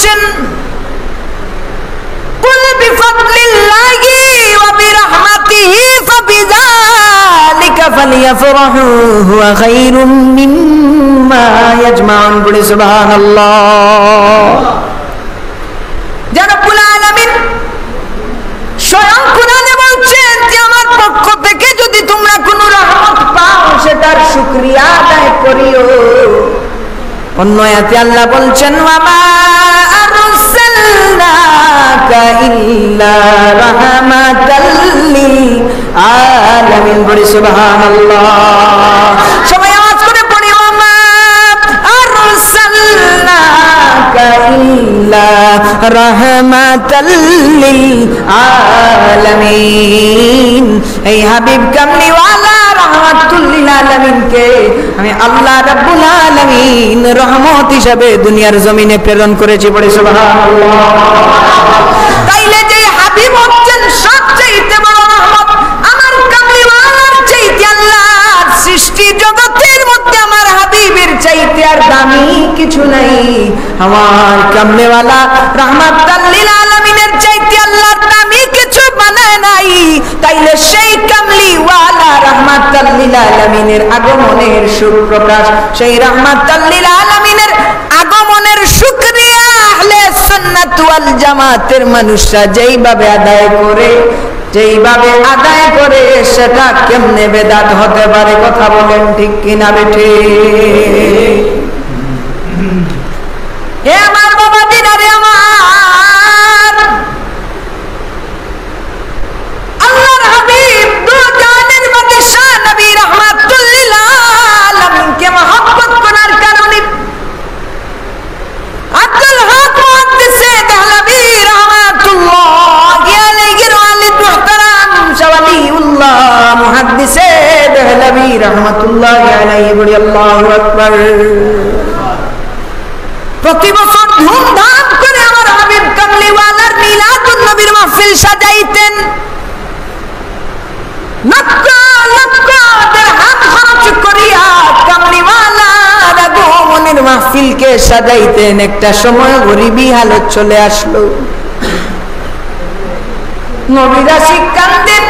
বলছেন কুল বিফাদলিল্লাহি ওয়া বিরহমাতিহি ফাবিযালিকা ফালিয়াফরাহু হুয়া খায়রুম মিম্মা ইয়াজমাউন। বলি সুবহানাল্লাহ। যারা রব্বুল আলামিন স্বয়ং কুরআনে বলছেন যে আমার পক্ষ থেকে যদি তোমরা কোনো রহমত পাও সেটার শুকরিয়া আদায় করিও। অন্য আয়াতে আল্লাহ বলছেন ওয়ামা আরসালনাকা ইল্লা রাহমাতাল লিল আলামিন। বলি সুবহানাল্লাহ। সবাই আওয়াজ করে পড়ি ওয়ামা আরসালনাকা ইল্লা রাহমাতাল লিল আলামিন। এই হাবিব কামলিওয়ালা রাহমাতুল লিল আলামিনকে আমি আল্লাহ রাব্বুল আলামিন রহমত হিসেবে দুনিয়ার জমিনে প্রেরণ করেছি। বলে সুবহানাল্লাহ। তাইলে যে হাবিব হচ্ছেন সবচেয়ে বড় রহমত, আমার কামলিওয়ালার চাইতে আল্লাহর সৃষ্টি জগতের মধ্যে আমার হাবিবের চাইতে আর দামি কিছু নাই। আমার কামলিওয়ালা রাহমাতুল লিল আলামিনের চাইতে আল্লাহর দামি কিছু বানায় নাই। তাইলে সেই কামলিওয়ালা রাহমাতুল লিল আলামিনের আগমনের সুপ্রকাশ, সেই রাহমাতুল লিল আলামিনের আগমনের শুকরিয়া আহলে সুন্নাত ওয়াল জামাতের মানুষরা যেইভাবে আদায় করে সেটা কেমনে বেদাত হতে পারে? কথা বলেন ঠিক কিনা বেঠে? হে আমার বাবা দিনারে আমার, আল্লাহর হাবিব দু জাহানের বাদশা নবী রাহমাতুল লিল আলামিনকে মহব্বত করার কারণে আব্দুল হক মুহাদ্দিসে দেহলভী রাহমাতুল্লাহি আলাইহির ওয়ালিদ মুহতারাম শাওয়ালিউল্লাহ মুহাদ্দিসে দেহলভী রাহমাতুল্লাহি আলাইহি বলি আল্লাহু আকবার। প্রতি বছর ধুমধাম করে আমার হাবিব কামলিওয়ালার মিলাদুন নবীর মাহফিল সাজাইতেন। লক্ষ লক্ষ দিরহাম খরচ করিয়া কামলিওয়ালার আগমনের মাহফিলকে সাজাইতেন। একটা সময় গরিবী হালত চলে আসলো, নবীরা কান্দেন,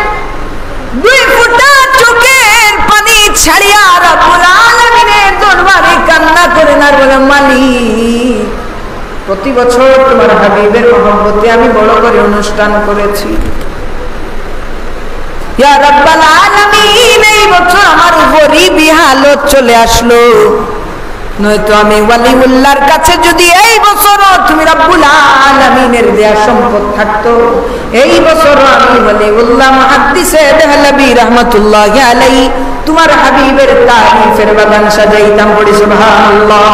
দুই ফোঁটা চোখের পানি ছাড়িয়া রব্বুল আলামিনের দরবারে কান্না করেন আর বলেন মালিক, প্রতি বছর তোমার হাবিবের মহব্বতে আমি বড় করে অনুষ্ঠান করেছি, ইয়া রাব্বাল আলামিন এই বছর আমার গরিবী হালত চলে আসলো। নয়তো আমি ওয়ালিউল্লাহর কাছে যদি এই বছর তুমি রব্বুল আলামিনের দেয়া সম্পদ থাকতো, এই বছর আমি ওয়ালিউল্লাহ মুহাদ্দিসে দেহলভী রাহমাতুল্লাহি আলাইহি তোমার হাবিবের তারিফের বাগান সাজাইতাম। পড়ি সুবহানাল্লাহ।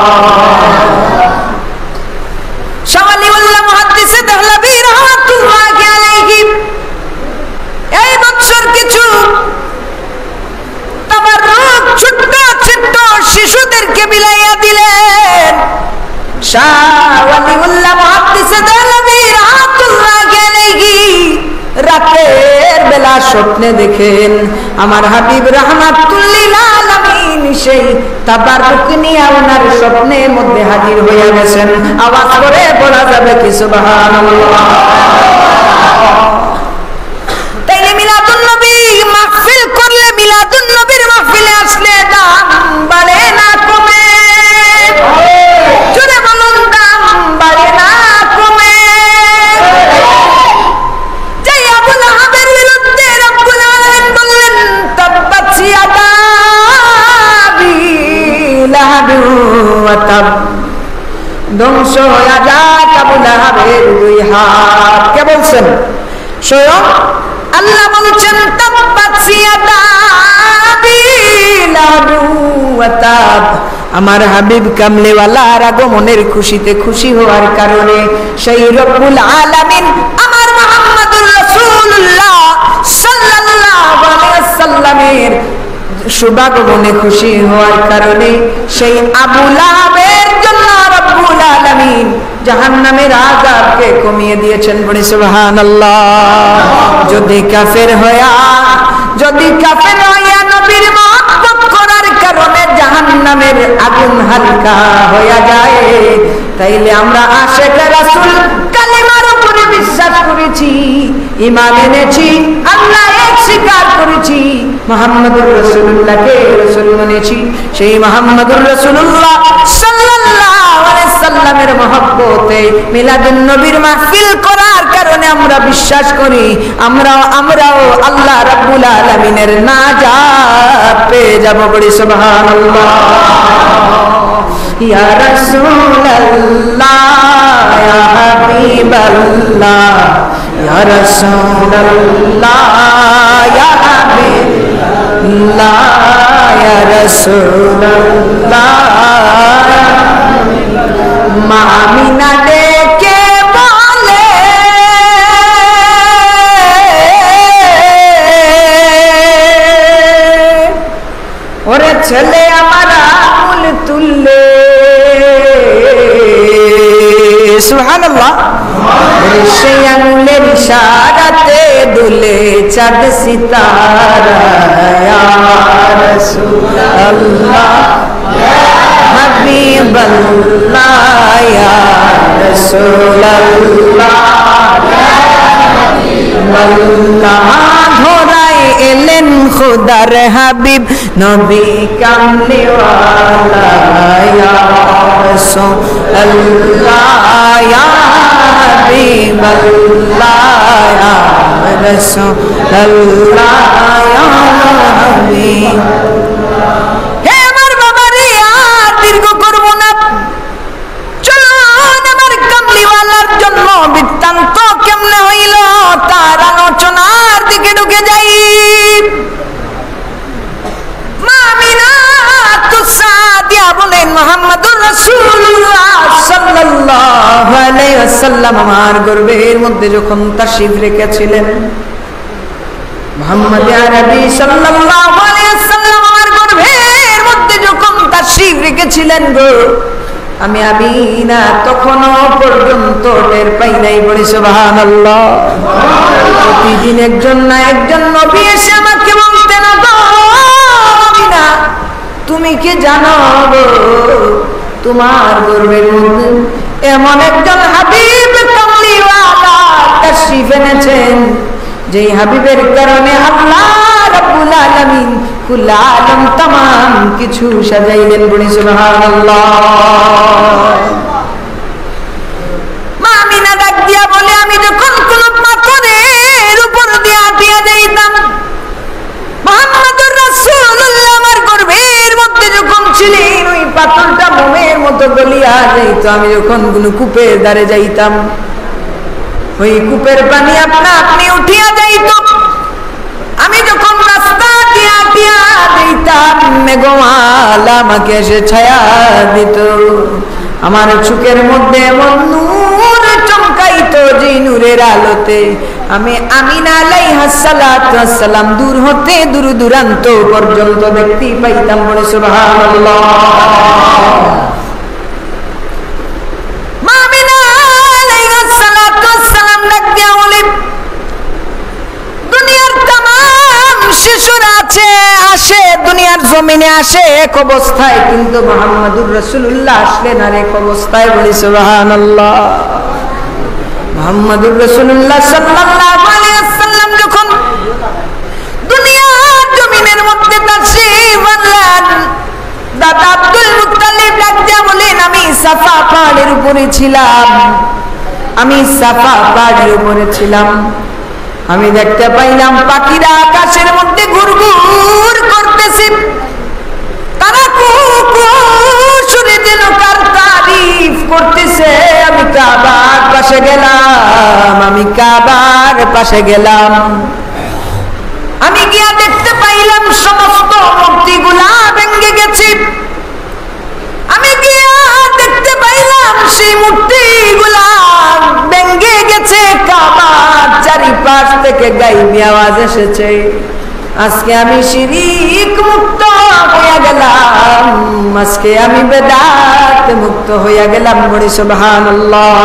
শাওয়ালিউল্লাহ মুহাদ্দিসে দেহলভী রাহমাতুল্লাহি আলাইহি এই বছর কিছু তাবাররুক ছোট্ট ছোট্ট শিশুদেরকে বিলাইয়া দিলেন। শাওয়ালিউল্লাহ মুহাদ্দিসে দেহলভী রাহমাতুল্লাহি আলাইহি রাতের বেলা স্বপ্নে দেখেন আমার হাবিব রাহমাতুল লিল আলামিন সেই তাবাররুক নিয়ে ওনার স্বপ্নের মধ্যে হাজির হয়ে গেছেন। আওয়াজ করে বলা যাবে কি সুবহানাল্লাহ? তাইলে মিলাদুন নবী মাহফিল করলে, মিলাদুন নবীর মাহফিলে আসলে দাম বাড়ে না কমে? জোরে বলুন, দাম বাড়ে না কমে? যে আবু লাহাবের বিরুদ্ধে রব্বুল আলামিন বললেন তাব্বাত ইয়াদা আবি লাহাবিন ওয়া তাব, ধ্বংস হয়ে যাক আবু লাহাবের দুই হাত। কে বলছেন? স্বয়ং আল্লাহ বলছেন তাব্বাত ইয়াদা আবি লাহাবিন ওয়া তাব। আমার হাবিব কামলিওয়ালার আগমনের খুশিতে খুশি হওয়ার কারণে সেই রব্বুল আলামিন আমার মুহাম্মদুর রাসূলুল্লাহ সাল্লাল্লাহু আলাইহি ওয়াসাল্লামের শুভাগমনে খুশি হওয়ার কারণে সেই আবু লাহাবের জন্য রব্বুল আলামিন জাহান্নামের আযাবকে কমিয়ে দিয়েছেন। বলি সুবহানাল্লাহ। যদি কাফের হইয়া নবীর মহব্বত করার কারণে জাহান্নামের আগুন হালকা হয়ে যায়, তাইলে আমরা আশিক রাসূল কালিমার উপরে বিশ্বাস করেছি, ঈমান এনেছি, আল্লাহ এক স্বীকার করেছি, মুহাম্মদুর রাসূলুল্লাহকে রাসূল মেনেছি। সেই মুহাম্মদুর রাসূলুল্লাহ সাল্লাল্লাহু আলাইহি সাল্লামের মহব্বতে মিলাদুন নবীর মাহফিল করার কারণে আমরা বিশ্বাস করি আমরাও আল্লাহ রাব্বুল আলামিনের নাজাত পেয়ে যাব। বলি সুবহানাল্লাহ। ইয়া রাসূলুল্লাহ ইয়া হাবিবাল্লাহ ইয়া রাসূলুল্লাহ ইয়া হাবিবাল্লাহ ইয়া রাসূলুল্লাহ। মা আমিনা ডেকে বলে ওরে ছেলে আমার আঙুল তুললে, সুবহানাল্লাহ। সেই আঙুলের ইশারাতে দুলে চাঁদ সিতারা, ইয়া রাসূলুল্লাহ ইয়া হাবিবাল্লাহ ইয়া রাসূলুল্লাহ ইয়া হাবিবাল্লাহ। ধরাই এলেন খোদার হাবিব নবী কামলিওয়ালা, ইয়া রাসূলুল্লাহ ইয়া হাবিবাল্লাহ ইয়া রাসূলুল্লাহ ইয়া হাবিব। হে আমার বাবারে, আর দীর্ঘ করব না, চলুন আমার কামলিওয়ালার জন্ম বৃত্তান্ত কেমনে হইল তার আলোচনার দিকে ঢুকে যাই। মা আমিনা তুসাদিয়া বলেন মুহাম্মদুর রাসূলুল্লাহ সাল্লাল্লাহু আলাইহি ওয়াসাল্লাম আমার গর্ভের মধ্যে যখন তাশরীফ রেখেছিলেন, মুহাম্মদ আরবি সাল্লাল্লাহু আলাইহি ওয়াসাল্লাম আমার গর্ভের মধ্যে যখন তাশরীফ রেখেছিলেন গো, আমি আমিনা তখনও পর্যন্ত টের পাই নাই। বলি সুবহানাল্লাহ। প্রতিদিন একজন না একজন নবী এসে আমাকে বলতেন, আমিনা তুমি কি জানো গো তোমার গর্ভের মধ্যে এমন একজন হাবিব কামলিওয়ালা তাশরীফ এনেছেন, যেই হাবিবের কারণে আল্লাহ রাব্বুল আলামিন কুল আলম तमाम কিছু সাজাইলেন। বলি সুবহানাল্লাহ। মা আমিনা ডাক দিয়া বলে, আমি যখন কোন পাথরের উপর দিয়া দিয়া যাইতাম, মুহাম্মদুর রাসূলুল্লাহ আমার গর্ভের মধ্যে যখন ছিলেন, ওই পাথরটা মোমের মতো গলিয়া যাইত। আমি যখন কোন কূপের ধারে যাইতাম, ওই কূপের পানি আপনা আপনি উঠিয়া যাইত। আমি যখন রাস্তা দিয়া দিয়া যাইতাম, মেঘমালা আমাকে এসে ছায়া দিত। আমার চোখের মধ্যে এমন নূর চমকাইতো, যে নূরের আলোতে আমি আমিনা আলাইহা সালাতু ওয়াস সালাম দূর হতে দূর দূরান্ত পর্যন্ত দেখতে পাইতাম। বলে সুবহানাল্লাহ। জমিনে আসে এক অবস্থায়, কিন্তু মুহাম্মদুর রাসূলুল্লাহ আসলেন আর এক অবস্থায়। বলি সুবহানাল্লাহ। মুহাম্মদুর রাসূলুল্লাহ সাল্লাল্লাহু আলাইহি ওয়াসাল্লাম যখন দুনিয়ার জমিনের মধ্যে তাশরীফ আনলেন, দাদা আব্দুল মুত্তালিব ডাক দিয়া বলেন, আমি সাফা পাহাড়ের উপরে ছিলাম, আমি সাফা পাহাড়ের উপরে ছিলাম। আমি দেখতে পাইলাম পাখিরা আকাশের মধ্যে ঘুরঘুর করতেছে, তারা সুরে যেন কার তারিফ করতেছে। আমি কাবার পাশে গেলাম, আমি গিয়া দেখতে পাইলাম সমস্ত মূর্তিগুলা ভেঙে গেছে। আমি গিয়া দেখতে পাইলাম সেই মূর্তিগুলা ভেঙে গেছে, কাবার চারিপাশ থেকে গাইবি আওয়াজ এসেছে। আজকে আমি শিরিক মুক্ত হইয়া গেলাম, আজকে আমি বেদাত মুক্ত হইয়া গেলাম। বলি সুবহানাল্লাহ।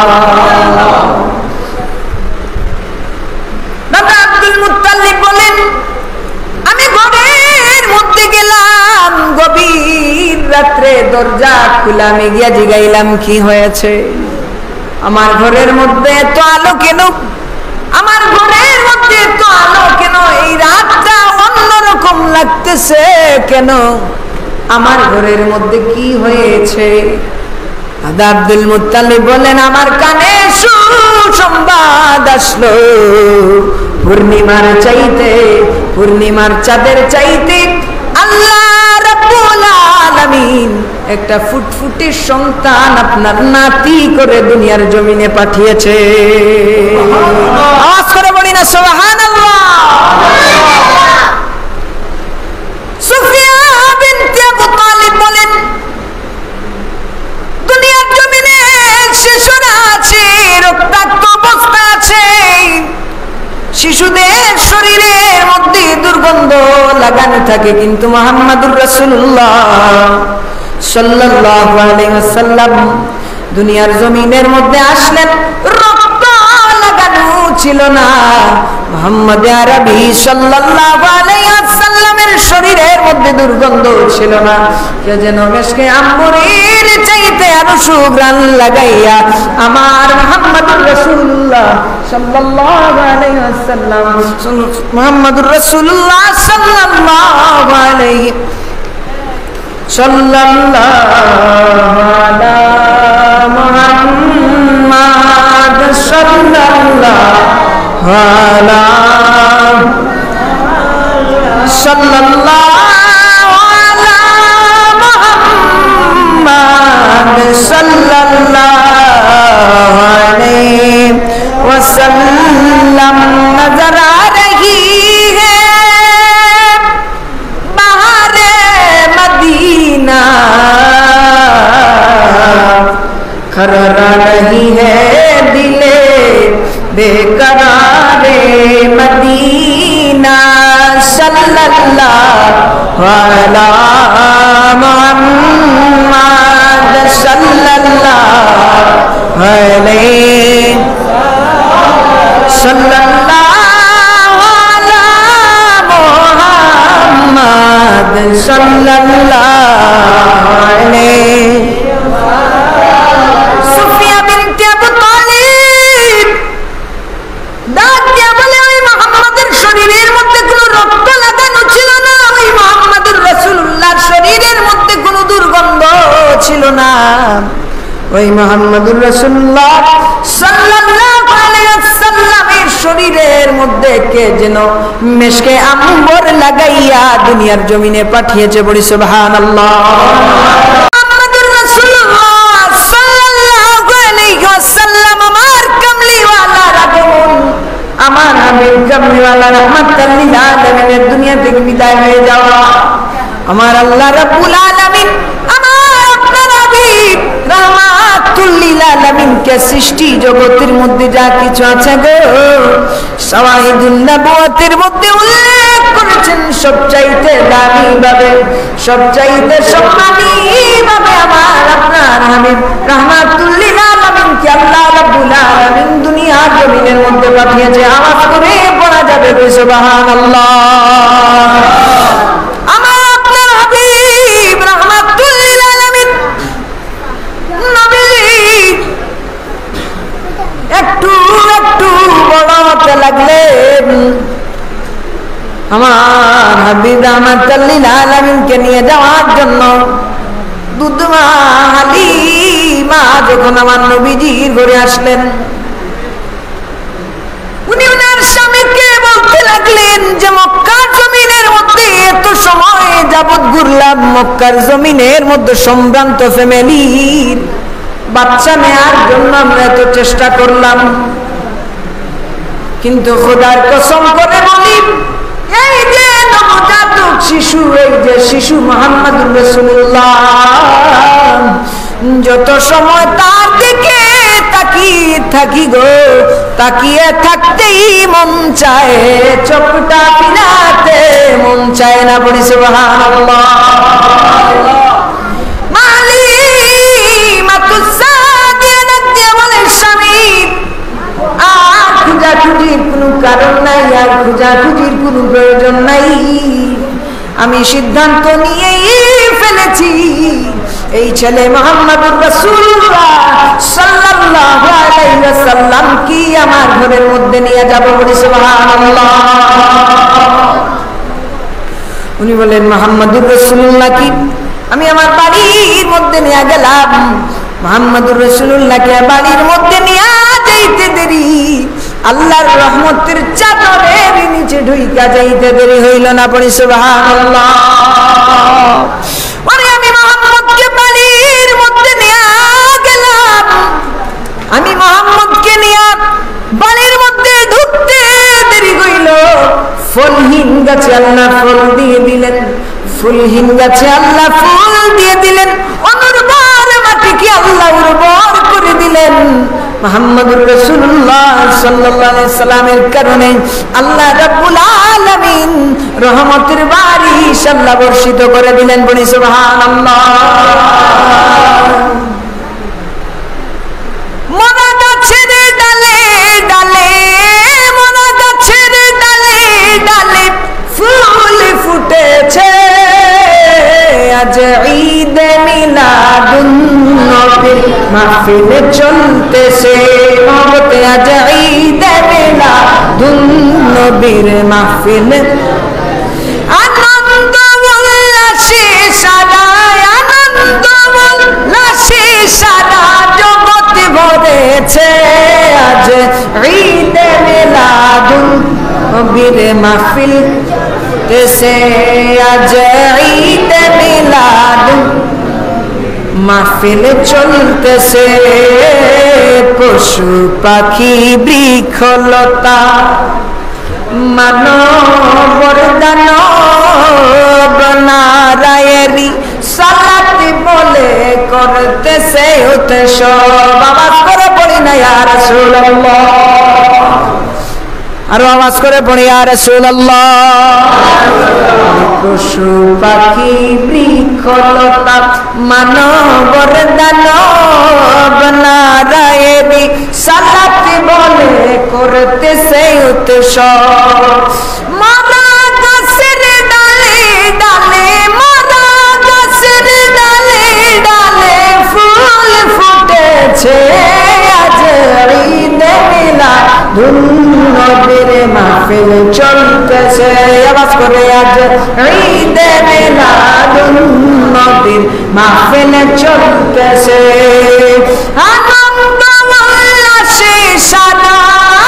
দাদা আব্দুল মুত্তালিব বলেন, আমি ঘরের মধ্যে গেলাম, গভীর রাত্রে দরজা খুলে আমি গিয়া জিগাইলাম কি হয়েছে, আমার ঘরের মধ্যে এত আলো কেন, আমার ঘরের মধ্যে এত আলো কেন, এই রাতটা অন্যরকম লাগতেছে কেন, আমার ঘরের মধ্যে কি হয়েছে? আব্দুল মুত্তালিব বলেন আমার কানে সুসংবাদ আসলো, পূর্ণিমার চাইতে, পূর্ণিমার চাঁদের চাইতে আল্লাহ রাব্বুল আলামিন একটা ফুটফুটে সন্তান আপনার নাতি করে দুনিয়ার জমিনে পাঠিয়েছে। আওয়াজ করে বলি না সুবহানাল্লাহ। সুফিয়া বিনতে আবু তালিব বলেন দুনিয়ার জমিনে শিশুরা আছে, রক্তাক্ত অবস্থা আছে, শিশুদের শরীরের মধ্যে দুর্গন্ধ লাগানো থাকে, কিন্তু মুহাম্মদুর রাসূলুল্লাহ সাল্লাল্লাহু আলাইহি ওয়াসাল্লাম দুনিয়ার জমিনের মধ্যে আসলেন, রক্ত লাগানো ছিল না। মুহাম্মদ আরবি সাল্লাল্লাহু আলাইহি ওয়াসাল্লামের শরীরের মধ্যে দুর্গন্ধ ছিল না। কে যেন মেশকে আম্বরের চাইতে আরো সুঘ্রাণ লাগাইয়া আমার মুহাম্মদুর রাসূলুল্লাহ সাল্লাল্লাহু আলাইহি ওয়াসাল্লাম, মুহাম্মদুর রাসূলুল্লাহ সাল্লাল্লাহু আলাইহি সাল্লাল্লাহু আলা মুহাম্মাদ সাল্লাল্লাহু আলা সাল্লাল্লাহু আলা মুহাম্মাদ সাল্লাল্লাহু আলাইহি ওয়াসাল্লাম। নজর আ রহি खरा नहीं है दिले बेकरारे मदीना सल्लल्लाहु अला मुहम्मद सल्लल्लाहु अलैहि सल्लल्लाहु अला मुहम्मद सल्लल्लाहु अलैहि। ওই মুহাম্মদুর রাসূলুল্লাহ সাল্লাল্লাহু আলাইহি ওয়াসাল্লামের শরীরের মধ্যে কে যেন মেশকে আম্বর লাগাইয়া দুনিয়ার জমিনে পাঠিয়েছে, বলি সুবহানাল্লাহ। মুহাম্মদুর রাসূলুল্লাহ সাল্লাল্লাহু আলাইহি ওয়াসাল্লাম আমার কামলিওয়ালার আগমন, আমার হাবিব কামলিওয়ালা রাহমাতাল লিল আলামিনের দুনিয়া থেকে বিদায় হয়ে যাওয়া, আমার আল্লাহ রাব্বুল আলামিন সৃষ্টি জগতের মধ্যে যা কিছু আছে গো শাওয়াহিদুন নবুয়তের মধ্যে উল্লেখ করেছেন সবচাইতে দামি ভাবে, সবচাইতে সম্মানী ভাবে আমার আপনার হাবিব রাহমাতুল লিল আলামিনকে আল্লাহ রাব্বুল আলামিন দুনিয়ার জমিনের মধ্যে পাঠিয়েছে। আওয়াজ করে পড়া যাবে সুবহানাল্লাহ। আমার আপনার হাবিব রাহমাতুল লিল আলামিন নবী একটু একটু বড় হতে লাগলেন। আমার হাবিব রাহমাতুল লিল আলামিনকে নিয়ে যাওয়ার জন্য দুধমা হালিমা যখন আমার নবীজির ঘরে আসলেন, উনি ওনার স্বামীকে বলতে লাগলেন যে মক্কার জমিনের মধ্যে এত সময় যাবত ঘুরলাম, মক্কার জমিনের মধ্যে সম্ভ্রান্ত ফ্যামিলির বাচ্চা নেয়ার জন্য আমরা এত চেষ্টা করলাম, কিন্তু খোদার কসম করে বলি এই যে নবজাতক শিশু, এই যে শিশু মুহাম্মদুর রাসূলুল্লাহ, যত সময় তার দিকে তাকিয়ে থাকি গো, তাকিয়ে থাকতেই মন চায়, চোখটা পিলাতে মন চায় না, বলি সুবহানাল্লাহ। খোঁজাখুঁজির কোনো কারণ নাই, আর খোঁজাখুঁজির কোনো প্রয়োজন নাই, আমি সিদ্ধান্ত নিয়েই ফেলেছি করেছি, এই ছেলে মুহাম্মদুর রাসূলুল্লাহ সাল্লাল্লাহু আলাইহি ওয়াসাল্লাম কি আমার ঘরের মধ্যে নিয়ে যাব, বলি সুবহানাল্লাহ। উনি বলেন মুহাম্মদুর রাসূলুল্লাহ কি আমি আমার বাড়ির মধ্যে নিয়ে গেলাম, মুহাম্মদুর রাসূলুল্লাহকে বাড়ির মধ্যে নিয়ে যাইতে দেরি, আল্লাহর রহমতের চাদরের নিচে ঢুইকা যাইতে দেরি হইল না, পড়ি সুবহানাল্লাহ। ওরে আমি মুহাম্মদকে বাড়ির মধ্যে নিয়ে গেলাম, আমি মুহাম্মদকে নিয়ে বাড়ির মধ্যে ঢুকতে দেরি হইল, ফলহীন গাছে আল্লাহ ফল দিয়ে দিলেন, ফুলহীন গাছে আল্লাহ ফুল দিয়ে দিলেন, অনুর্বর মাটিকে আল্লাহ উর্বর করে দিলেন। মুহাম্মদুর রাসূলুল্লাহ সাল্লাল্লাহু আলাইহি সাল্লামের কারণে আল্লাহ রাব্বুল আলামিন রহমতের বারিশ আল্লাহ বর্ষিত করে দিলেন, বলি সুবহানাল্লাহ। মরা গাছের ডালে ডালে, মরা গাছের ডালে ডালে ফুল ফুটেছে, আজ ঈদ মিলাদুন নবীর মাহফিল চলতেছে, মহব্বতে আজ ঈদ মিলাদুন নবীর মাহফিল, আনন্দ উল্লাসে সারা, আনন্দ উল্লাসে সারা জগৎ ভরেছে, আজ ঈদ মিলাদুন নবীর মাহফিল তেসে, আজ ঈদ মিলাদুন মাহফিল চলতেছে, পশু পাখি বৃক্ষলতা মানব দানব নারায়েরি সালাত বলে করতেছে উৎসব, আওয়াজ করে পড়ি না ইয়া রাসূলুল্লাহ, আরো আওয়াজ করে পড়ি ইয়া রাসূলুল্লাহ। পশু পাখি বৃক্ষলতা মানবর দানব নারায়েরি সালাত বলে করতেছে উৎসব, মরা গাছের ডালে ডালে, মরা গাছের ডালে ডালে ফুল ফুটেছে, আজ ঈদ মিলাদুন নবীর মাহফিল চলতেছে, আওয়াজ করে আজ ঈদ মিলাদুন নবীর মাহফিল চলতেছে, আনন্দ উল্লাসে সারা,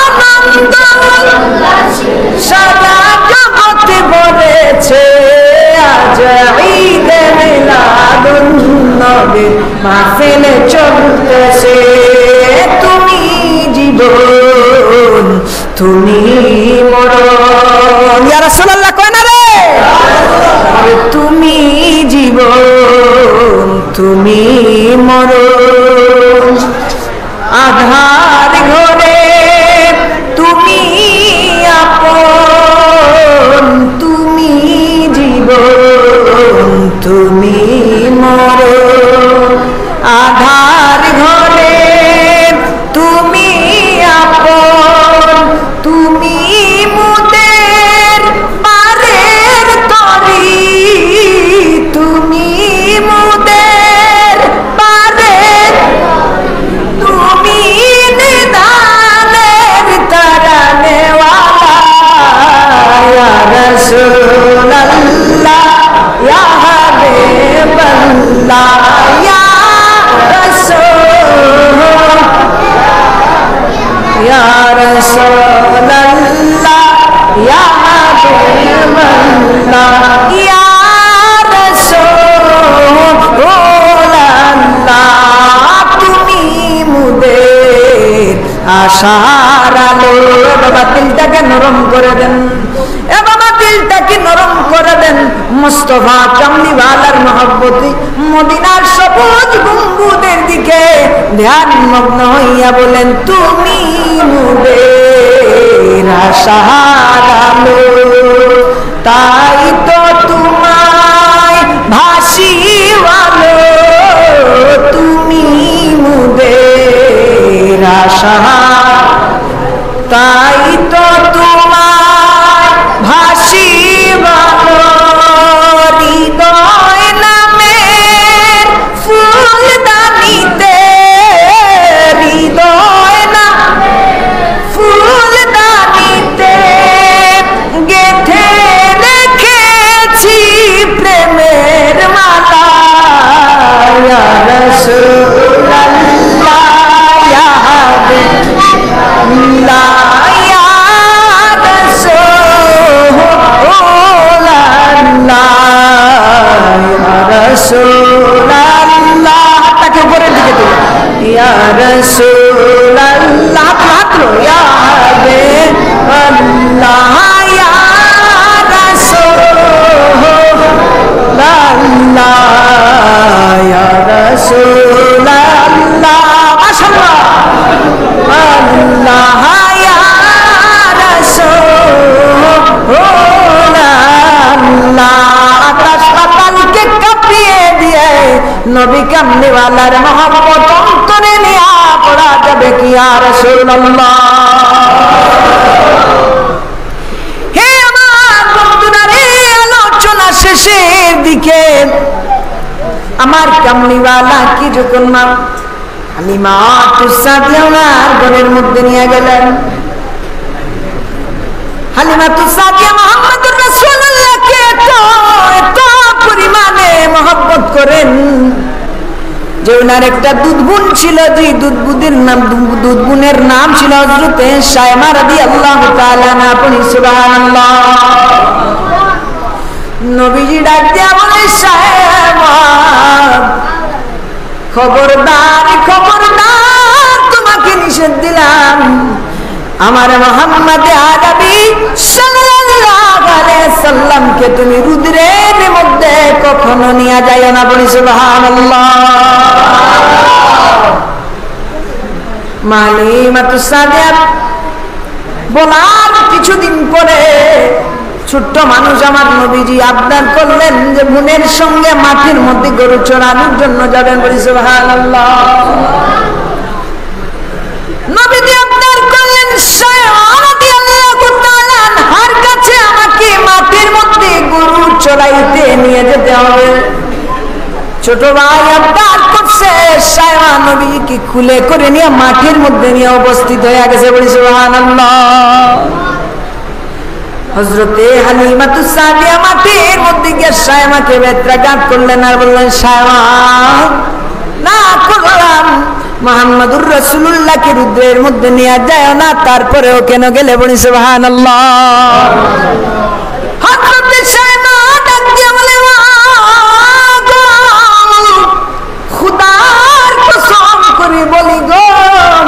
আনন্দ উল্লাসে সারা জগৎ ভরেছে, আজ ঈদ মিলাদুন নবীর মাহফিল চলতেছে, তুমি জীবন তুমি মরণ, ইয়া রাসূলুল্লাহ কয় না রে, তুমি জীবন তুমি মরণ, আধার ঘরে তুমি আপন, তুমি জীবন তুমি মরণ, আধার ঘরে তুমি আপন, তুমি মুদের পারের তরি, তুমি মুদের পারের, তুমি নিদানের তারানেওয়ালা, ইয়া রাসূলুল্লাহ ইয়া হাবিবাল্লাহ, ইয়া রাসূল, ইয়া রাসূলুল্লাহ ইয়া হাবিবাল্লাহ, ইয়া রাসূলুল্লাহ, তুমি মুদের আশার আলো। বাবা দিলটাকে নরম করে দেন, এ বাবা দিলটাকে নরম করে দেন, মুস্তাফা কামলিওয়ালার মহব্বতে মদিনার সবুজ গম্বুজের দিকে ধ্যান মগ্ন হইয়া বলেন, তুমি মুদের আশার আলো, তাই তো তোমায় ভাসিওয়ালো, তুমি মুদের আশা, তাই তো তোমায় ভাসিওয়ালো, হৃদয় নামে কামলিওয়ালার মহব্বত অন্তরে নিয়া পড়া যাবে কি ইয়া রাসূলুল্লাহ। হে আমার বন্ধুরা রে, আলোচনা শেষের দিকে আমার কামলিওয়ালা কি যখন মা হালিমাতুস সাদিয়া ওনার ঘরের মধ্যে নিয়ে গেলেন, হালিমাতুস সাদিয়া মুহাম্মদুর রাসূলুল্লাহকে এত পরিমাণে মহব্বত করেন যে ওনার একটা দুধ ছিল, যে দুধ বোনের নাম ছিল হযরতে শায়মা রাদিয়াল্লাহু তাআলা আনহা। পড়ি সুবহানাল্লাহ। নবীজি ডাক দিয়া বলে, শায়মা খবরদার খবরদার, তোমাকে নিষেধ দিলাম, আমার মুহাম্মদ আরবি সাল্লাল্লাহু আলাইহি সাল্লামকে তুমি রুদ্রের মধ্যে কখনো নিয়ে যাইও না। বলি সুবহানাল্লাহ। হালিমাতুস সাদিয়া বলার কিছুদিন পরে ছোট্ট মানুষ আমার নবীজি আবদার করলেন যে বোনের সঙ্গে মাঠের মধ্যে গরু চড়ানোর জন্য যাবেন। বলি সুবহানাল্লাহ। নবীজি আবদার করলেন, শায়মা রাদিয়াল্লাহু তাআলা আনহার কাছে আমাকে মাঠের মধ্যে গরু চড়াইতে নিয়ে যেতে হবে। ছোট ভাই আবদার করছে, শায়মা নবীকে খুলে করে নিয়ে মাঠের মধ্যে নিয়ে উপস্থিত হয়ে গেছে। বলি সুবহানাল্লাহ। হযরতে হালিমাতুস সাদিয়া মাঠের মধ্যে গিয়ে শায়মাকে বেত্রাঘাত করলেন আর বললেন, শায়মা না করলাম মুহাম্মদুর রাসূলুল্লাহকে রুদ্রের মধ্যে নিয়ে যায় না, তারপরেও কেন গেলে? বলি সুবহানাল্লাহ। হযরতে শায়মা ডাক দিয়ে বলে, খোদার কসম করে বলি গো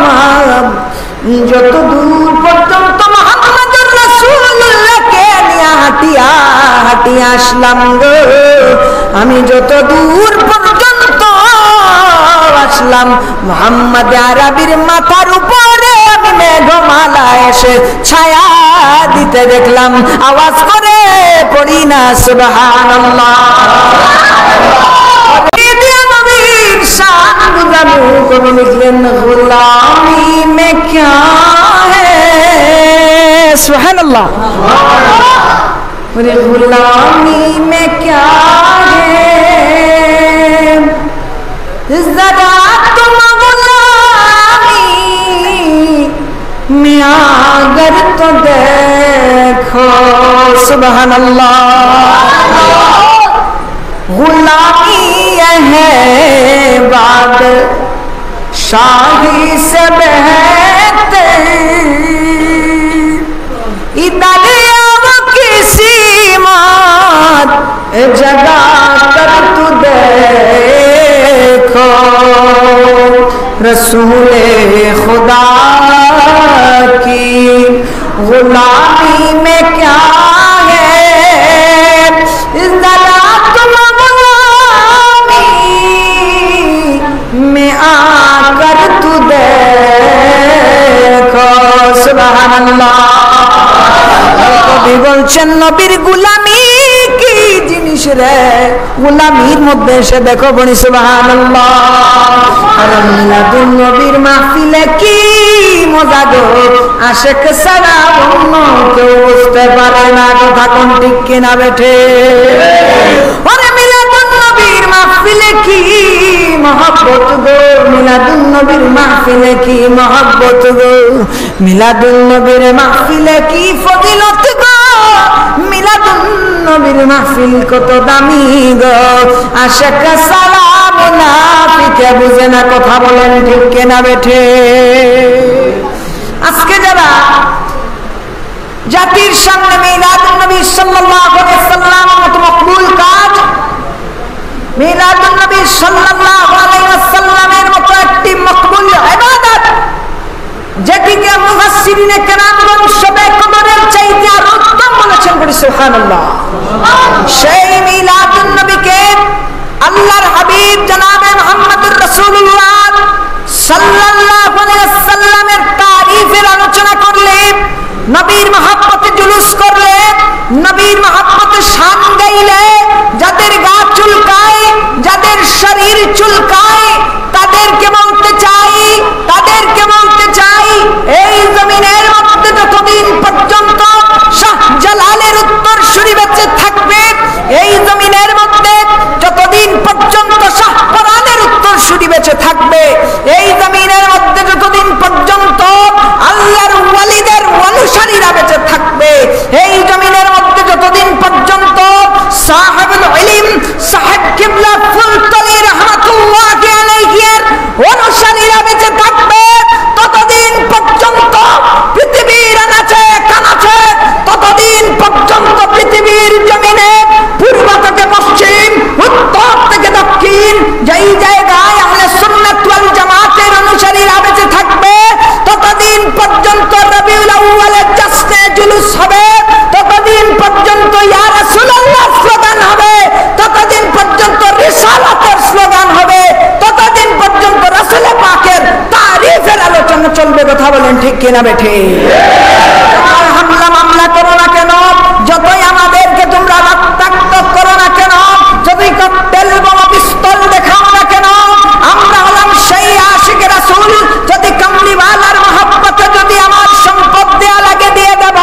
মা, যত দূর পর্যন্ত মুহাম্মদুর রাসূলুল্লাহকে নিয়ে হাঁটিয়া হাঁটিয়া আসলাম গো, আমি যত দূর পর্যন্ত আসলাম মুহাম্মদ আরবির মাথার উপরে আমি মেঘমালা এসে ছায়া দিতে দেখলাম। আওয়াজ করে পড়ি না সুবহানাল্লাহ। कवि लिखलेन गुलामी में क्या है, सुभान अल्लाह। गुलामी में क्या है, जरा तुम गुलामी में अगर तो देखो, सुभान अल्लाह। गुलामी है बाद शाही से बेहतर, इधर अब किसी मत जगा कर तू देखो, रसूले खुदा की गुलामी में क्या है, जरा तुम में आकर तू देखो, सुबहानाल्लाह। कवि বলছেন নবীর গোলামি কি জিনিস রে, গোলামির মধ্যে সে দেখো। বলি সুবহানাল্লাহ। আর মিলাদুন নবীর মাহফিলে কি মজা গো, আশিক ছাড়া অন্য কেউ বুঝতে পারে না। কথা কোন ঠিক কিনা বেঠে? আরে মিলাদুন নবীর মাহফিলে কি मोहब्बत गो, मिलादुन नबीर महफिले की मोहब्बत गो, मिलादुन नबीर महफिले की फजीलत गो, मिलादुन नबीर महफिल कत दामी गो, आशिक सालाम मुनाफिके बुझे ना। কথা বলেন ঠিক কিনা বেঠে? আজকে যারা জাতির সামনে মিলাদুন নবী সাল্লাল্লাহু আলাইহি ওয়াসাল্লাম মত মকবুল কাজ, মিলাদুন নবী সাল্লাল্লাহু আলাইহি ওয়াসাল্লামের মতো একটি মকবুল ইবাদত, যেটিকে মুফাসসিরিনে কেরামগণ সবে কদরের চাইতে আরো উত্তম বলেছেন। বলি সুবহানাল্লাহ। সেই মিলাদুন নবীকে আল্লাহর হাবিব জনাবে মুহাম্মদুর রাসূলুল্লাহ সাল্লাল্লাহু আলাইহি ওয়াসাল্লামের তারিফের আলোচনা করলে, নবীর মহব্বতে জুলুস করলে, নবীর মহব্বতে শান গাইলে, যাদের গা চুলকায়, যাদের শরীর চুলকায়, কিনা বেঠে? হামলা মামলা করো না কেন, যতই আমাদেরকে তোমরা রক্তাক্ত করো না কেন, যতই ককটেল বোমা পিস্তল দেখাও না কেন, আমরা হলাম সেই আশিকে রাসূল। যদি কামলিওয়ালার মহব্বতে যদি আমার সম্পদ দেয়া লাগে দিয়ে দেব,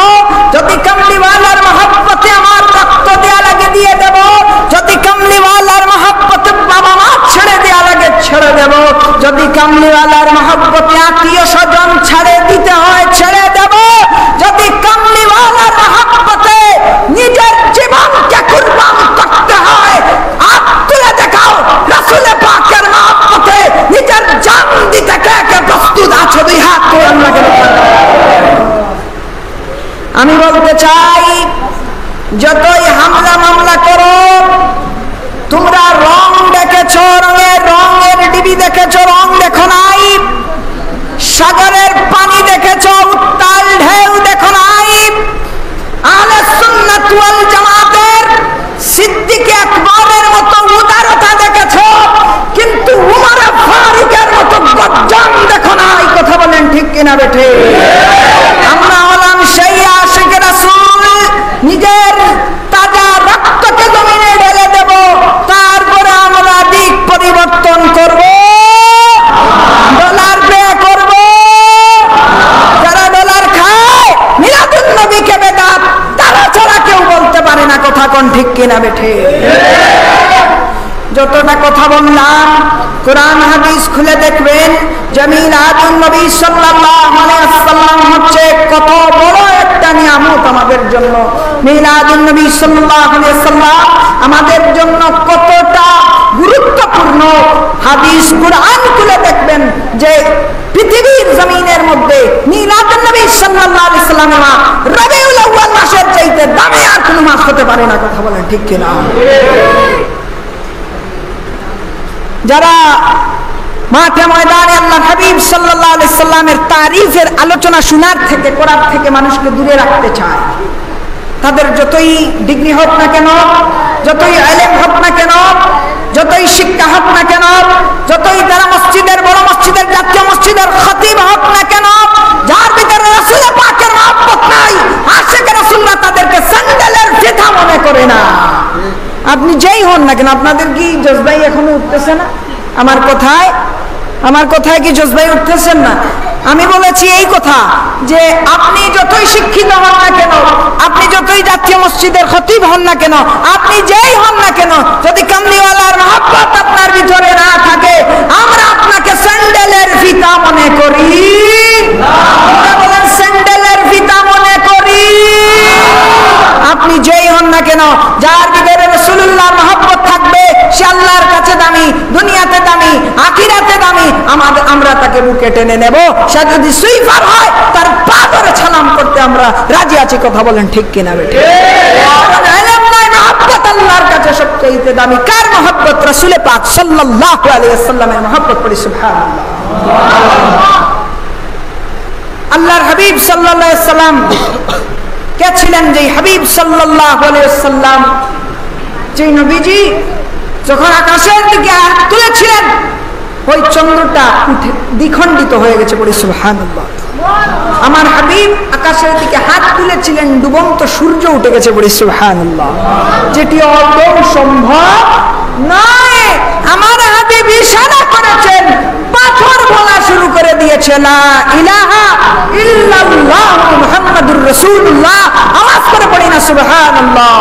যদি কামলিওয়ালার মহব্বতে আমার রক্ত দেয়া লাগে দিয়ে দেব, যদি কামলিওয়ালার মহব্বতে বাবা মা ছেড়ে দেয়া লাগে ছেড়ে দেব, যদি কামলিওয়ালার মহব্বতে আত্মীয় স্বজন ছেড়ে দিতে হয় ছেড়ে দেব, যদি কামলিওয়ালার মহব্বতে নিজের জীবনকে কুরবান করতে হয় হাত তুলে দেখাও। রাসূল পাকের মহব্বতে নিজের জান দিতে কে কে প্রস্তুত আছো? দুই হাত তুলে আল্লাহকে আমি বলতে চাই, যতই হামলা মামলা করো, তোমরা রং দেখেছ, রঙের ডিবি দেখেছ, রং দেখো নাই। সাগরের পানি দেখেছ, উত্তাল ঢেউ দেখো নাই। আহলে সুন্নাত ওয়াল জামাতের সিদ্দিক আকবরের মতো উদারতা দেখেছ, কিন্তু উমর ফারুকের মতো গর্জন দেখো নাই। কথা বলেন ঠিক কিনা বেঠে? আমরা হলাম সেই আশিক রাসূল, নিজের তাজা রক্তকে জমিনে ঢেলে দেব, তারপরে আমরা দিক পরিবর্তন করব, ডলার পে করব। যারা ডলার খায় মিলাদুন নবীকে বেদাত, তারা ছাড়া কেউ বলতে পারে না। কথা কোন ঠিক কিনা বেঠে? যতটা কথা বললাম, কোরআন হাদিস খুলে দেখবেন যে মিলাদুন নবী সাল্লাল্লাহু আলাইহি ওয়াসাল্লাম হচ্ছে কত বড় একটা নিয়ামত আমাদের জন্য। মিলাদুন নবী সাল্লাল্লাহু আলাইহি ওয়াসাল্লাম আমাদের জন্য কতটা গুরুত্বপূর্ণ। হাদিস কোরআন খুলে দেখবেন যে পৃথিবীর জমিনের মধ্যে মিলাদুন নবী সাল্লাল্লাহু আলাইহি ওয়াসাল্লামের মাস রবিউল আউয়াল মাসের চাইতে দামি আর কোনো মাস হতে পারে না। কথা বলেন ঠিক কিনা? যারা মাঠে ময়দানে আল্লাহর হাবিব সাল্লাল্লাহু আলাইহি সাল্লামের তারিফের আলোচনা শোনার থেকে করার থেকে মানুষকে দূরে রাখতে চায়, তাদের যতই ডিগ্রি হোক না কেন, যতই ইলম হোক না কেন, যতই শিক্ষা হোক না কেন, যতই তারা মসজিদের বড় মসজিদের জাতীয় মসজিদের খতিব হোক না কেন, যার ভিতরে রাসূল পাকের মহব্বত নাই, আশিক রাসূলরা তাদেরকে স্যান্ডেলের ফিতা মনে করে না। আপনি যেই হন না কেন, আপনাদের কি জজবাই এখনো উঠতেছে না? আমার কথায় কি জজবাই উঠতেছেন না? আমি বলেছি এই কথা যে আপনি যতই শিক্ষিত হন না কেন, আপনি যতই জাতীয় মসজিদের খতিব হন না কেন, আপনি যেই হন না কেন, যদি কামলিওয়ালার মহব্বত আপনার ভিতরে না থাকে, আমরা আপনাকে স্যান্ডেলের ফিতা মনে করি। আমরা বলেন স্যান্ডেলের ফিতা মনে করি। আপনি যেই হন না কেন, যার ভিতরে রাসূলুল্লাহর মহব্বত থাকবে, সে আল্লাহর কাছে দামি, দুনিয়াতে দামি, আখিরাতে দামি। আমরা তাকে বুকে টেনে নেব। সে যদি সুইফার হয়, তার পা ধরে সালাম করতে আমরা রাজি আছি। কথা বলেন ঠিক কিনা বেটা? মহব্বত আল্লাহর কাছে সবচেয়ে দামি। কার মহব্বত? রাসূল পাক সাল্লাল্লাহু আলাইহি ওয়াসাল্লামের মহব্বত। পড়ি সুবহানাল্লাহ। আল্লাহর হাবিব সাল্লাল্লাহু আলাইহি ওয়াসাল্লাম কে ছিলেন? যে হাবিব সাল্লাল্লাহু আলাইহি ওয়াসাল্লাম, যে নবীজি যখন আকাশের দিকে হাত তুলেছিলেন, ওই চন্দ্রটা উঠে দ্বিখণ্ডিত হয়ে গেছে। পড়ি সুবহানাল্লাহ। আমার হাবিব আকাশের দিকে হাত তুলেছিলেন, ডুবন্ত সূর্য উঠে গেছে। পড়ি সুবহানাল্লাহ। যেটি অদম সম্ভব নয়। আমার হাবিব ইশারা করেছেন, পাথর বলা শুরু করে দিয়েছে, লা ইলাহা ইল্লাল্লাহ মুহাম্মাদুর রাসূলুল্লাহ। আওয়াজ করে পড়ি না সুবহানাল্লাহ।